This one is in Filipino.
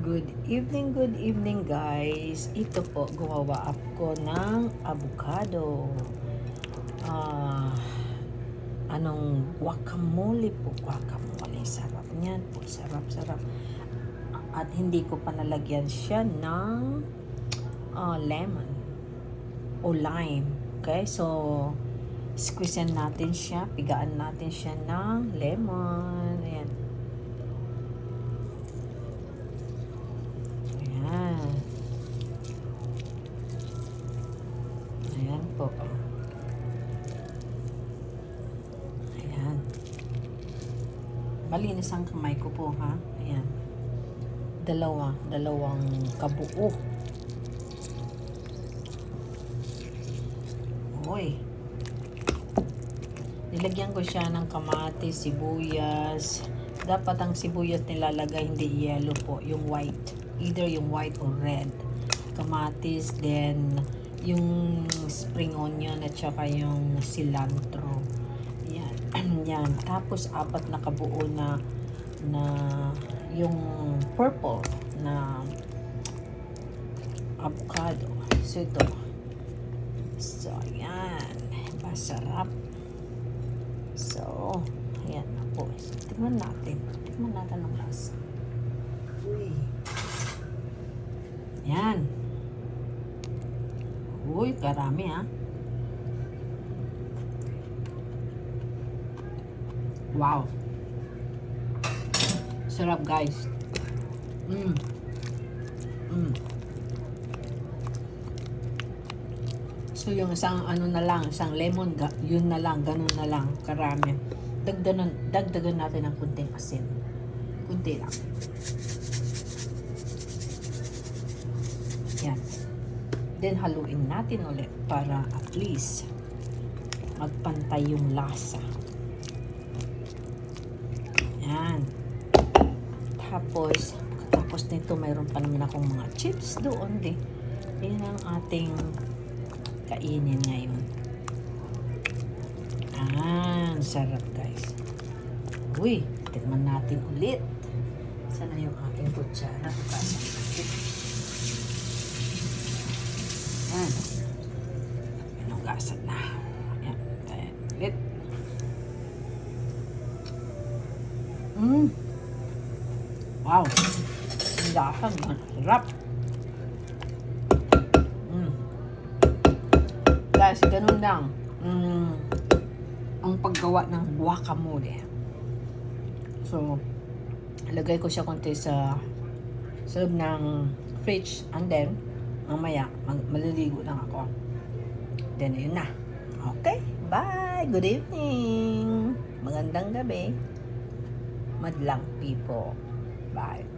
Good evening guys. Ito po, gumawa ako ng avocado. Anong guacamole po. Guacamole. Sarap niyan po. Sarap. At hindi ko pa nalagyan siya ng lemon o lime. Okay, so squeezean natin siya. Pigaan natin siya ng lemon. Ayan. Ayan po. Ayan. Malinis ang kamay ko po, ha? Ayan. Dalawang kabuo. Oy. Nilagyan ko siya ng kamatis, sibuyas. Dapat ang sibuyas nilalagay hindi yellow po, yung white. Either yung white or red. Kamatis, then yung spring onion at saka yung cilantro. Yan. Yan. Tapos apat na kabuo na yung purple na avocado. So ito. So yan. Masarap. So, ayan na po. Tingnan natin ang lasa. Uy. Yan. Uy, karami ha. Wow. Sarap guys. So yung isang isang lemon, yun na lang, ganun na lang, karami. Dagdagan natin ng kunting asin. Kunti lang. Yan. Then haluin natin ulit para at least magpantay yung lasa. Yan. Tapos nito mayroon pa naman akong mga chips doon din. Yan ang ating kainin ngayon. Sarap guys. Uy, tikman natin ulit. Sana yung aking kutsara. Yan. Inugasan na. Yan. Ayan. Ulit. Wow. Ang lasang. Sarap. Guys, ganun lang. Ang paggawa ng guacamole. So, lagay ko siya konti sa loob ng fridge and then mamaya maliligo lang ako. Then ayun na. Okay, bye. Good evening. Magandang gabi. Madlang people. Bye.